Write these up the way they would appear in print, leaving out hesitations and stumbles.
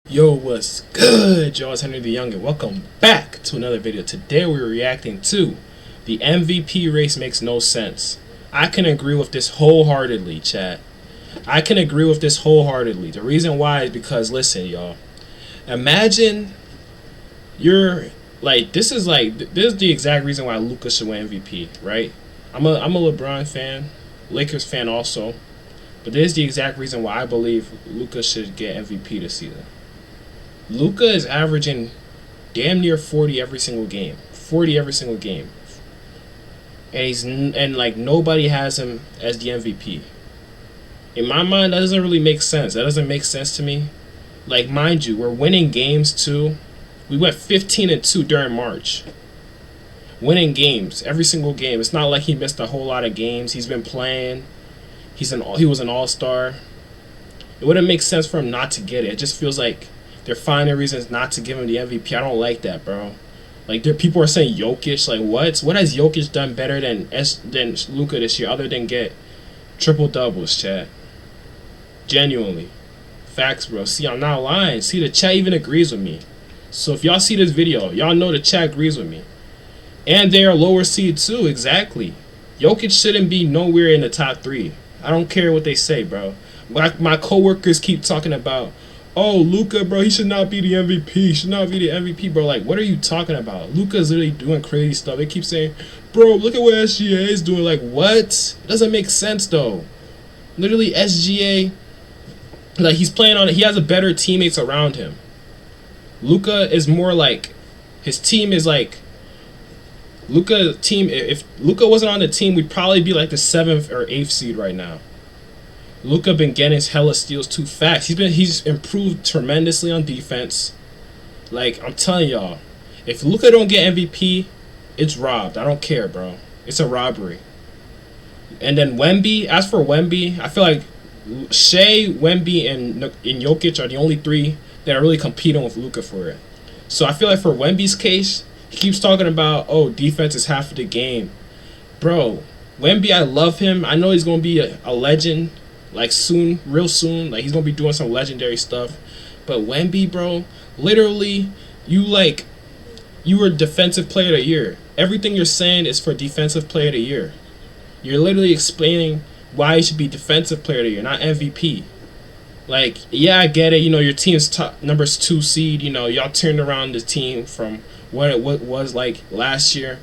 Yo, what's good? Y'all, it's Henry the Young, and welcome back to another video. Today we're reacting to the MVP race makes no sense. I can agree with this wholeheartedly, chat. I can agree with this wholeheartedly. The reason why is because, listen, y'all. Imagine you're like, this is the exact reason why Luka should win MVP, right? I'm a LeBron fan, Lakers fan also, but this is the exact reason why I believe Luka should get MVP this season. Luka is averaging damn near 40 every single game. 40 every single game. And like nobody has him as the MVP. In my mind, that doesn't really make sense. That doesn't make sense to me. Like, mind you, we're winning games too. We went 15-2 during March. Winning games, every single game. It's not like he missed a whole lot of games. He's been playing. He was an all-star. It wouldn't make sense for him not to get it. It just feels like they're finding reasons not to give him the MVP. I don't like that, bro. Like, people are saying Jokic. Like, what? What has Jokic done better than Luka this year, other than get triple doubles, chat? Genuinely, facts, bro. See, I'm not lying. See, the chat even agrees with me. So if y'all see this video, y'all know the chat agrees with me. And they are lower seed too. Exactly. Jokic shouldn't be nowhere in the top 3. I don't care what they say, bro. My coworkers keep talking about, oh, Luka, bro, he should not be the MVP. He should not be the MVP, bro. Like, what are you talking about? Luka's literally doing crazy stuff. They keep saying, bro, look at what SGA is doing. Like, what? It doesn't make sense, though. Literally, SGA, like, he's playing on it. He has a better teammates around him. Luka is more like, his team is like, Luka's team, if Luka wasn't on the team, we'd probably be like the 7th or 8th seed right now. Luka been getting his hella steals too fast. He's improved tremendously on defense. Like, I'm telling y'all, if Luka don't get MVP, it's robbed. I don't care, bro. It's a robbery. And then Wemby, as for Wemby, I feel like Shea, Wemby, and Jokic are the only 3 that are really competing with Luka for it. So I feel like for Wemby's case, he keeps talking about, oh, defense is half of the game. Bro, Wemby, I love him. I know he's going to be a legend. Like, soon, real soon, like, he's gonna be doing some legendary stuff. But Wemby, bro, literally, you were defensive player of the year. Everything you're saying is for defensive player of the year. You're literally explaining why you should be defensive player of the year, not MVP. Like, yeah, I get it. You know, your team's top numbers 2 seed. You know, y'all turned around the team from what it was like last year.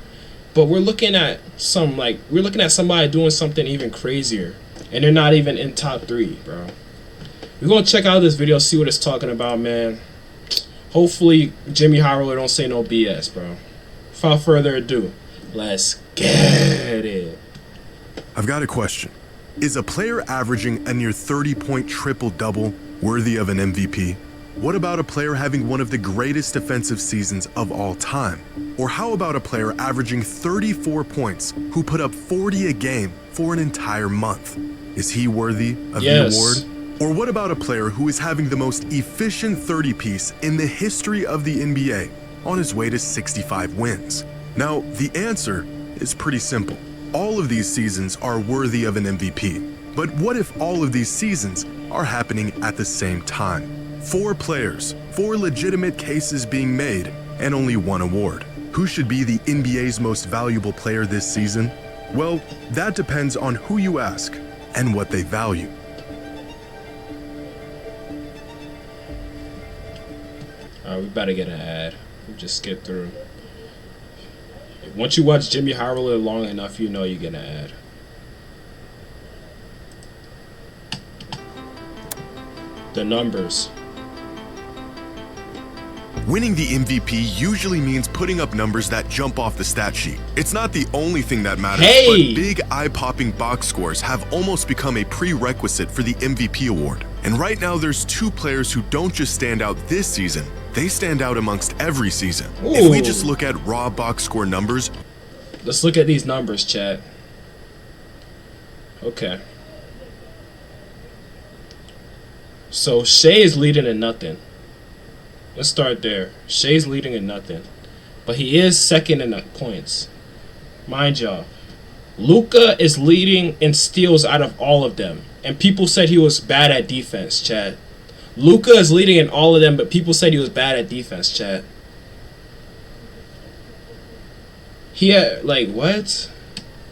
But we're looking at somebody doing something even crazier. And they're not even in top 3, bro. We're going to check out this video, see what it's talking about, man. Hopefully, Jimmy Howard don't say no BS, bro. Without further ado, let's get it. I've got a question. Is a player averaging a near 30-point triple-double worthy of an MVP? What about a player having one of the greatest defensive seasons of all time? Or how about a player averaging 34 points who put up 40 a game for an entire month? Is he worthy of the award? Or what about a player who is having the most efficient 30-piece in the history of the NBA on his way to 65 wins? Now, the answer is pretty simple. All of these seasons are worthy of an MVP. But what if all of these seasons are happening at the same time? 4 players, 4 legitimate cases being made, and only 1 award. Who should be the NBA's most valuable player this season? Well, that depends on who you ask and what they value. We better get an ad. We'll just skip through. Once you watch Jimmy Howard long enough, you know you get an ad. The numbers. Winning the MVP usually means putting up numbers that jump off the stat sheet. It's not the only thing that matters, but big eye-popping box scores have almost become a prerequisite for the MVP award. And right now there's 2 players who don't just stand out this season, they stand out amongst every season. Ooh. If we just look at raw box score numbers... Let's look at these numbers, chat. Okay. So Shea is leading in nothing. Let's start there. Shea's leading in nothing. But he is second in the points. Mind y'all. Luka is leading in steals out of all of them. And people said he was bad at defense, Chad. Luka is leading in all of them, but people said he was bad at defense, chat. He had, like, what?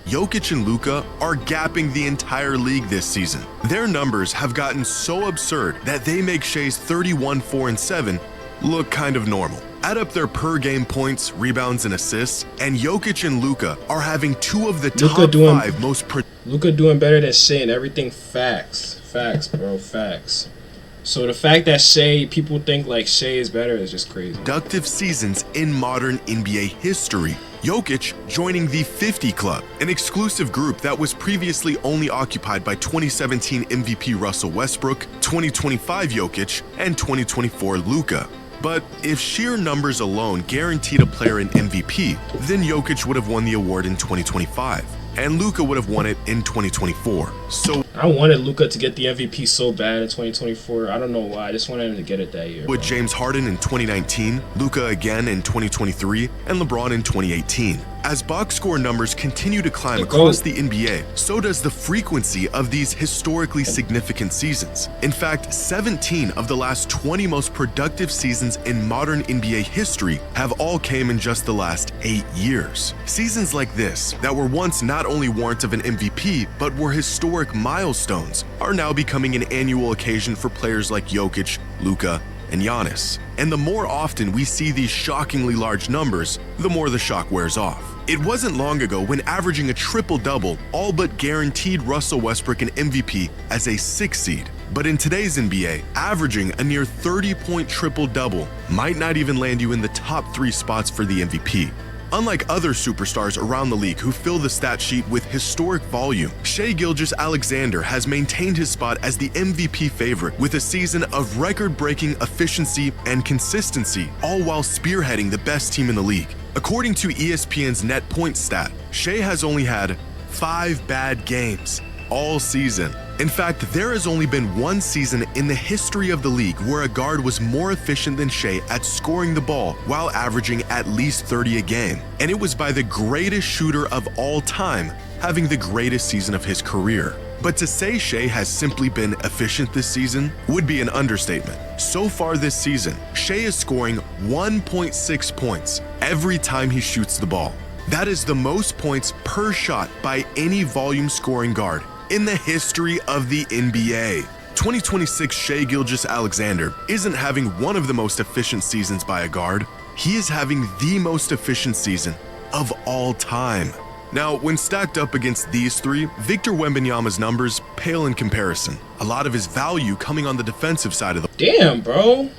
Jokic and Luka are gapping the entire league this season. Their numbers have gotten so absurd that they make Shea's 31, 4, and 7 look kind of normal. Add up their per-game points, rebounds, and assists, and Jokic and Luka are having 2 of the top 5 most... Luka doing better than Shea and everything. Facts. Facts, bro. Facts. So the fact that people think like Shea is better is just crazy. Productive seasons in modern NBA history. Jokic joining the 50 Club, an exclusive group that was previously only occupied by 2017 MVP Russell Westbrook, 2025 Jokic, and 2024 Luka. But if sheer numbers alone guaranteed a player an MVP, then Jokic would have won the award in 2025, and Luka would have won it in 2024. So I wanted Luka to get the MVP so bad in 2024. I don't know why. I just wanted him to get it that year. With James Harden in 2019, Luka again in 2023, and LeBron in 2018. As box score numbers continue to climb across the NBA, so does the frequency of these historically significant seasons. In fact, 17 of the last 20 most productive seasons in modern NBA history have all came in just the last 8 years. Seasons like this, that were once not only warrant of an MVP, but were historic milestones, are now becoming an annual occasion for players like Jokic, Luka, and Giannis. And the more often we see these shockingly large numbers, the more the shock wears off. It wasn't long ago when averaging a triple-double all but guaranteed Russell Westbrook an MVP as a 6 seed. But in today's NBA, averaging a near 30-point triple-double might not even land you in the top 3 spots for the MVP. Unlike other superstars around the league who fill the stat sheet with historic volume, Shai Gilgeous-Alexander has maintained his spot as the MVP favorite with a season of record-breaking efficiency and consistency, all while spearheading the best team in the league. According to ESPN's net points stat, Shai has only had 5 bad games all season. In fact, there has only been one season in the history of the league where a guard was more efficient than Shai at scoring the ball while averaging at least 30 a game. And it was by the greatest shooter of all time having the greatest season of his career. But to say Shai has simply been efficient this season would be an understatement. So far this season, Shai is scoring 1.6 points every time he shoots the ball. That is the most points per shot by any volume scoring guard in the history of the NBA. 2026 Shai Gilgeous-Alexander isn't having one of the most efficient seasons by a guard. He is having the most efficient season of all time. Now, when stacked up against these 3, Victor Wembanyama's numbers pale in comparison. A lot of his value coming on the defensive side of the... Damn, bro.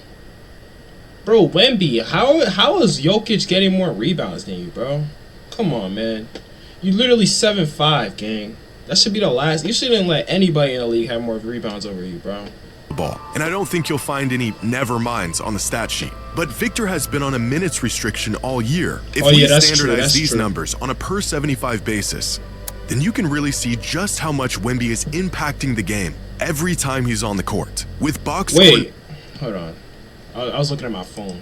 Bro, Wemby, how is Jokic getting more rebounds than you, bro? Come on, man. You literally 7'5", gang. That should be the last. You shouldn't let anybody in the league have more rebounds over you, bro. Ball. And I don't think you'll find any never minds on the stat sheet. But Victor has been on a minutes restriction all year. If we standardize these numbers on a per 75 basis, then you can really see just how much Wemby is impacting the game every time he's on the court. With box Wait, hold on. I was looking at my phone.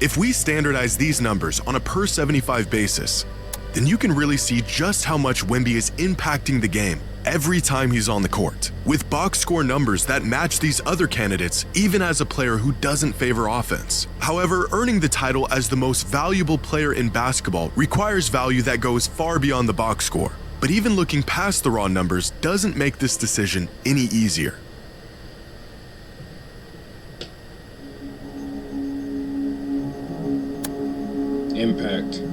If we standardize these numbers on a per 75 basis, then you can really see just how much Wemby is impacting the game every time he's on the court. With box score numbers that match these other candidates, even as a player who doesn't favor offense. However, earning the title as the most valuable player in basketball requires value that goes far beyond the box score. But even looking past the raw numbers doesn't make this decision any easier. Impact.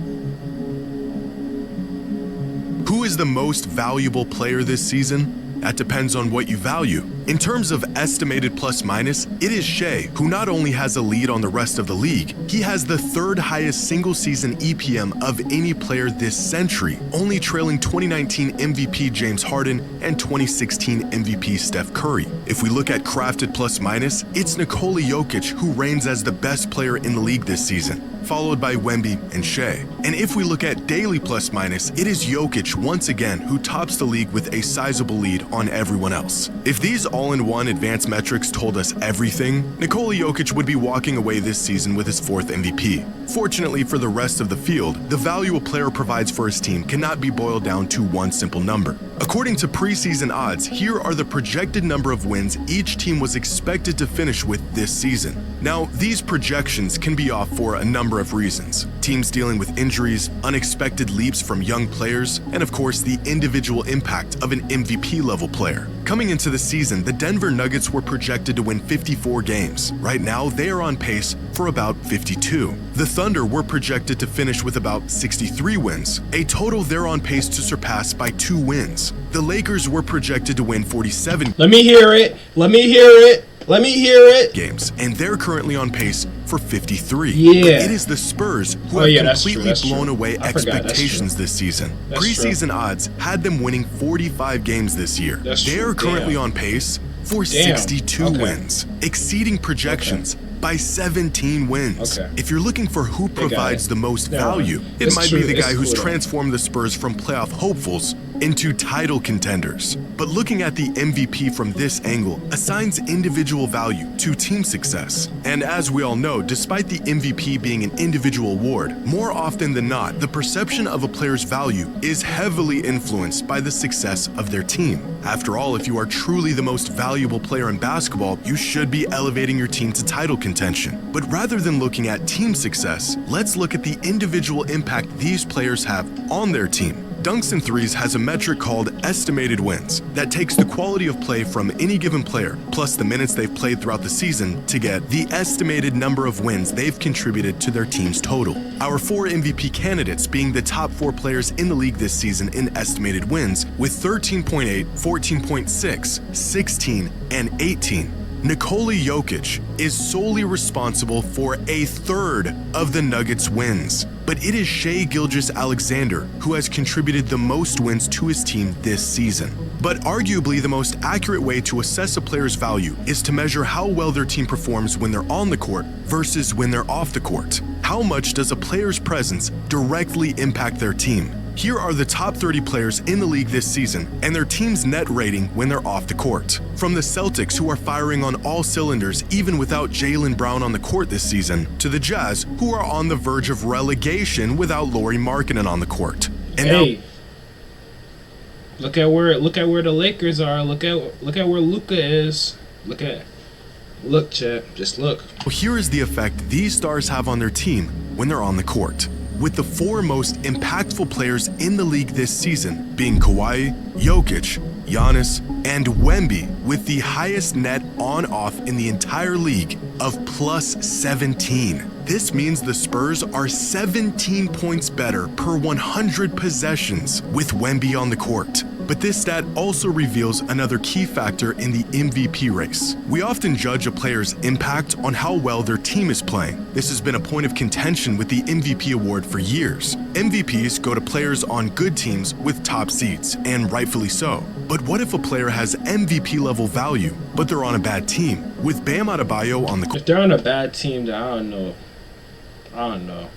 Who is the most valuable player this season? That depends on what you value. In terms of estimated plus minus, it is Shai, who not only has a lead on the rest of the league, he has the 3rd highest single season EPM of any player this century, only trailing 2019 MVP James Harden and 2016 MVP Steph Curry. If we look at crafted plus minus, it's Nikola Jokic who reigns as the best player in the league this season, followed by Wemby and Shai. And if we look at daily plus minus, it is Jokic once again who tops the league with a sizable lead on everyone else. If these all-in-one advanced metrics told us everything, Nikola Jokic would be walking away this season with his 4th MVP. Fortunately for the rest of the field, the value a player provides for his team cannot be boiled down to one simple number. According to preseason odds, here are the projected number of wins each team was expected to finish with this season. Now, these projections can be off for a number of reasons. Teams dealing with injuries, unexpected leaps from young players, and of course the individual impact of an MVP-level player. Coming into the season, the Denver Nuggets were projected to win 54 games. Right now, they are on pace for about 52. The Thunder were projected to finish with about 63 wins, a total they're on pace to surpass by 2 wins. The Lakers were projected to win 47 Let me hear it. Let me hear it. Let me hear it. games, and they're currently on pace for 53. Yeah. But it is the Spurs who have that's true, completely that's true. blown away I forgot, that's expectations true. this season. That's Preseason odds had them winning 45 games this year. That's They true. are currently Damn. on pace for Damn. 62 Okay. wins, exceeding projections by 17 wins. Okay. If you're looking for who got provides it. the most No, value, it it's might true. be the It's guy who's cool, though. transformed the Spurs from playoff hopefuls into title contenders. But looking at the MVP from this angle assigns individual value to team success. And as we all know, despite the MVP being an individual award, more often than not, the perception of a player's value is heavily influenced by the success of their team. After all, if you are truly the most valuable player in basketball, you should be elevating your team to title contention. But rather than looking at team success, let's look at the individual impact these players have on their team. Dunks and Threes has a metric called estimated wins that takes the quality of play from any given player plus the minutes they've played throughout the season to get the estimated number of wins they've contributed to their team's total. Our 4 MVP candidates being the top 4 players in the league this season in estimated wins with 13.8, 14.6, 16, and 18. Nikola Jokic is solely responsible for a third of the Nuggets' wins, but it is Shai Gilgeous-Alexander who has contributed the most wins to his team this season. But arguably the most accurate way to assess a player's value is to measure how well their team performs when they're on the court versus when they're off the court. How much does a player's presence directly impact their team? Here are the top 30 players in the league this season and their team's net rating when they're off the court. From the Celtics, who are firing on all cylinders even without Jaylen Brown on the court this season, to the Jazz, who are on the verge of relegation without Lauri Markkanen on the court. And Hey, look at where the Lakers are. Look at where Luka is. Look, chat. Just look. now here is the effect these stars have on their team when they're on the court. With the 4 most impactful players in the league this season being Kawhi, Jokic, Giannis, and Wemby, with the highest net on-off in the entire league of plus 17. This means the Spurs are 17 points better per 100 possessions with Wemby on the court. But this stat also reveals another key factor in the MVP race. We often judge a player's impact on how well their team is playing. This has been a point of contention with the MVP award for years. MVPs go to players on good teams with top seeds, and rightfully so. But what if a player has MVP level value, but they're on a bad team? With Bam Adebayo on the If they're on a bad team, then I don't know.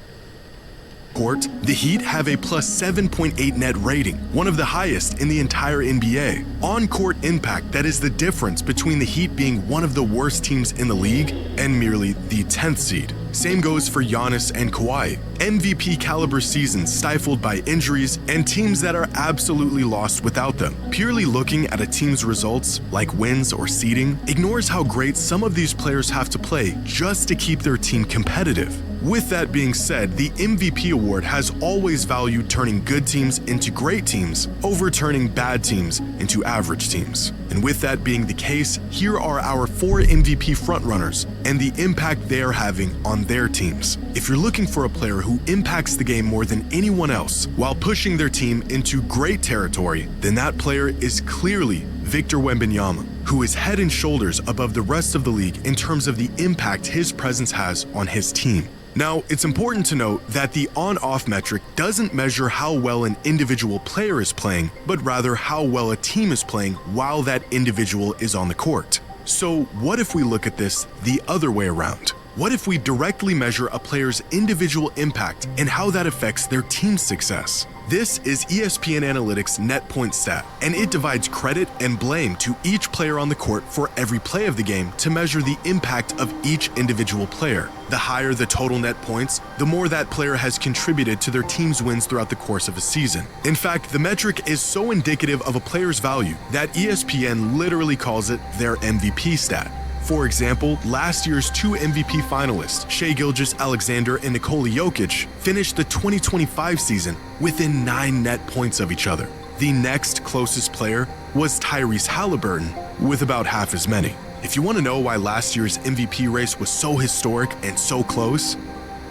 court, the Heat have a plus 7.8 net rating, one of the highest in the entire NBA. On-court impact, that is the difference between the Heat being one of the worst teams in the league and merely the 10th seed. Same goes for Giannis and Kawhi. MVP caliber seasons stifled by injuries and teams that are absolutely lost without them. Purely looking at a team's results, like wins or seeding, ignores how great some of these players have to play just to keep their team competitive. With that being said, the MVP award has always valued turning good teams into great teams over turning bad teams into average teams. And with that being the case, here are our 4 MVP frontrunners and the impact they are having on their teams. If you're looking for a player who impacts the game more than anyone else while pushing their team into great territory, then that player is clearly Victor Wembanyama, who is head and shoulders above the rest of the league in terms of the impact his presence has on his team. Now, it's important to note that the on-off metric doesn't measure how well an individual player is playing, but rather how well a team is playing while that individual is on the court. So what if we look at this the other way around? What if we directly measure a player's individual impact and how that affects their team's success? This is ESPN Analytics net point stat, and it divides credit and blame to each player on the court for every play of the game to measure the impact of each individual player. The higher the total net points, the more that player has contributed to their team's wins throughout the course of a season. In fact, the metric is so indicative of a player's value that ESPN literally calls it their MVP stat. For example, last year's 2 MVP finalists, Shai Gilgeous-Alexander and Nikola Jokic, finished the 2025 season within 9 net points of each other. The next closest player was Tyrese Halliburton, with about half as many. If you want to know why last year's MVP race was so historic and so close,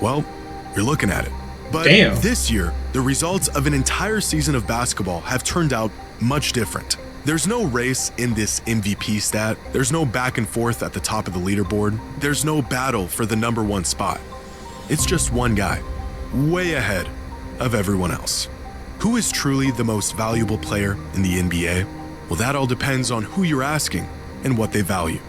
well, you're looking at it. But this year, the results of an entire season of basketball have turned out much different. There's no race in this MVP stat. There's no back and forth at the top of the leaderboard. There's no battle for the number 1 spot. It's just one guy, way ahead of everyone else. Who is truly the most valuable player in the NBA? Well, that all depends on who you're asking and what they value.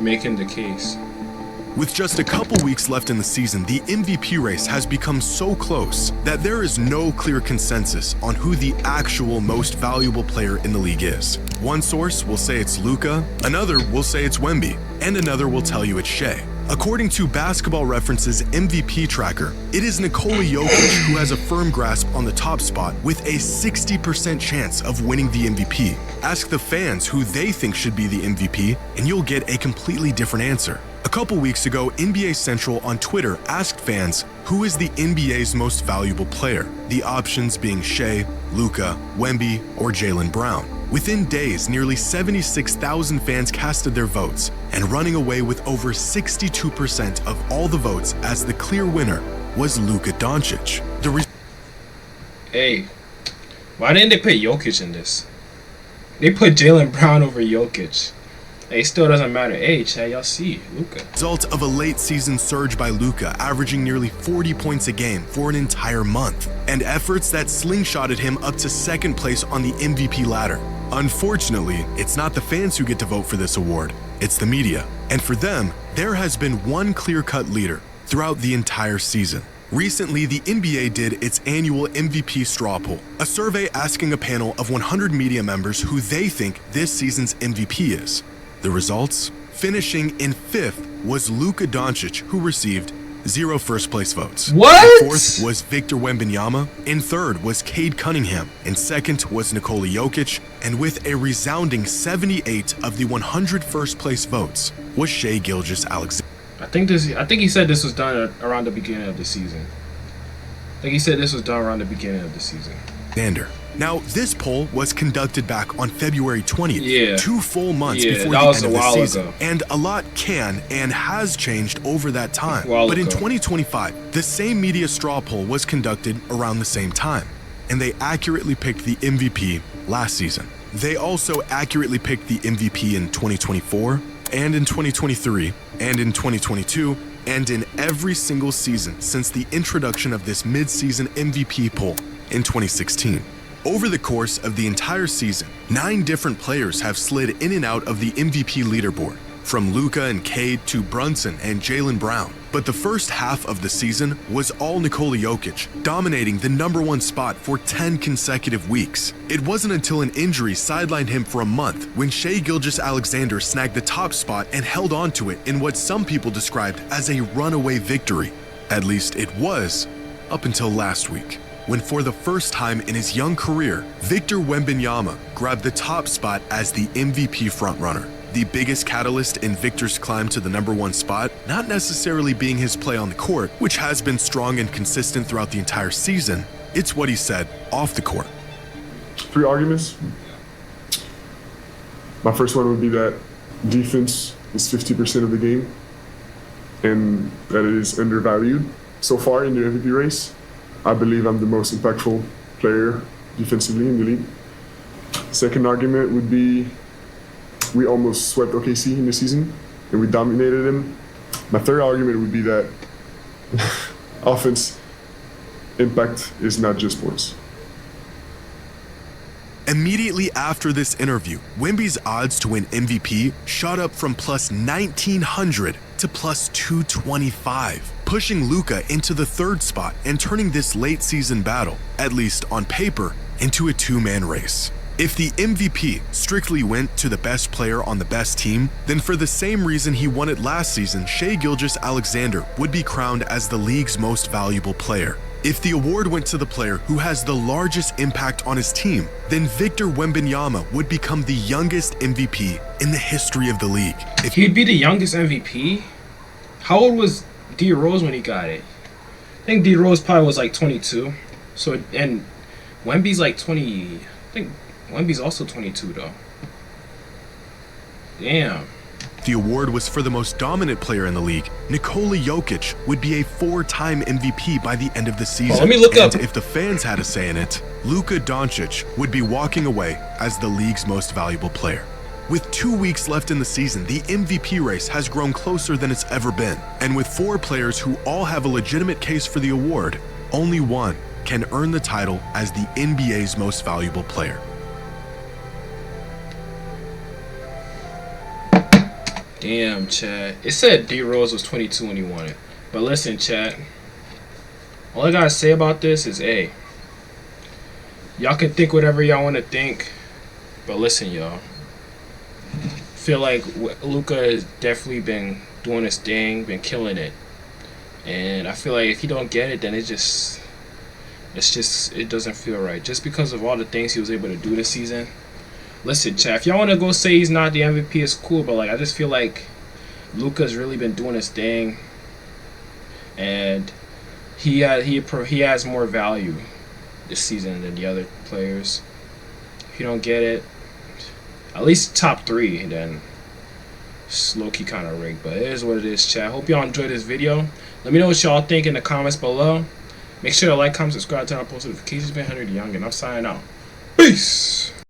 Making the case. With just a couple weeks left in the season, the MVP race has become so close that there is no clear consensus on who the actual most valuable player in the league is. One source will say it's Luka, another will say it's Wemby, and another will tell you it's Shai. According to Basketball Reference's MVP tracker, it is Nikola Jokic who has a firm grasp on the top spot with a 60% chance of winning the MVP. Ask the fans who they think should be the MVP, and you'll get a completely different answer. A couple weeks ago, NBA Central on Twitter asked fans who is the NBA's most valuable player, the options being Shai, Luka, Wemby, or Jaylen Brown. Within days, nearly 76,000 fans casted their votes, and running away with over 62% of all the votes as the clear winner was Luka Doncic. Hey, why didn't they put Jokic in this? They put Jaylen Brown over Jokic. It still doesn't matter. Hey, Chad, y'all see Luka. Result of a late season surge by Luka, averaging nearly 40 points a game for an entire month, and efforts that slingshotted him up to second place on the MVP ladder. Unfortunately, it's not the fans who get to vote for this award, it's the media. And for them, there has been one clear-cut leader throughout the entire season. Recently, the NBA did its annual MVP straw poll, a survey asking a panel of 100 media members who they think this season's MVP is. The results? Finishing in 5th was Luka Doncic, who received 0 first-place votes. What? In 4th was Victor Wembanyama. In 3rd was Cade Cunningham. In 2nd was Nikola Jokic. And with a resounding 78 of the 100 first-place votes was Shai Gilgeous-Alexander. I think he said this was done around the beginning of the season. Now, this poll was conducted back on February 20th, 2 full months before the end of the season. And a lot can and has changed over that time. But in 2025, the same media straw poll was conducted around the same time, and they accurately picked the MVP last season. They also accurately picked the MVP in 2024, and in 2023, and in 2022, and in every single season since the introduction of this mid-season MVP poll in 2016. Over the course of the entire season, 9 different players have slid in and out of the MVP leaderboard, from Luka and Cade to Brunson and Jaylen Brown. But the first half of the season was all Nikola Jokic, dominating the number 1 spot for 10 consecutive weeks. It wasn't until an injury sidelined him for a month when Shai Gilgeous-Alexander snagged the top spot and held on to it in what some people described as a runaway victory. At least it was, up until last week, when for the first time in his young career, Victor Wembanyama grabbed the top spot as the MVP frontrunner. The biggest catalyst in Victor's climb to the number 1 spot, not necessarily being his play on the court, which has been strong and consistent throughout the entire season, it's what he said off the court. 3 arguments. My first one would be that defense is 50% of the game and that it is undervalued. So far in the MVP race, I believe I'm the most impactful player defensively in the league. Second argument would be we almost swept OKC in the season and we dominated them. My third argument would be that offense impact is not just points. Immediately after this interview, Wemby's odds to win MVP shot up from plus 1900 to plus 225, pushing Luka into the third spot and turning this late season battle, at least on paper, into a two-man race. If the MVP strictly went to the best player on the best team, then for the same reason he won it last season, Shai Gilgeous-Alexander would be crowned as the league's most valuable player. If the award went to the player who has the largest impact on his team, then Victor Wembanyama would become the youngest MVP in the history of the league. If He'd be the youngest MVP? How old was D Rose when he got it? I think D Rose probably was like 22. So, and Wemby's like 20. I think Wemby's also 22 though. Damn. the award was for the most dominant player in the league, Nikola Jokic would be a 4-time MVP by the end of the season. Let me look up. If the fans had a say in it, Luka Doncic would be walking away as the league's most valuable player. With 2 weeks left in the season, the MVP race has grown closer than it's ever been. And with 4 players who all have a legitimate case for the award, only one can earn the title as the NBA's most valuable player. Damn, chat. It said D Rose was 22 when he won it. But listen, chat. All I gotta say about this is, hey, y'all can think whatever y'all want to think. But listen, y'all. Feel like Luka has definitely been doing his thing, been killing it. And I feel like if he don't get it, then it doesn't feel right. Just because of all the things he was able to do this season. Listen, chat, if y'all want to go say he's not the MVP, it's cool, but like I just feel like Luka's really been doing his thing, and he has more value this season than the other players. If you don't get it, at least top 3, then it's low-key kind of rigged, but it is what it is, chat. Hope y'all enjoyed this video. Let me know what y'all think in the comments below. Make sure to like, comment, subscribe, turn on post notifications. It's been Henry the Young, and I'm signing out. Peace.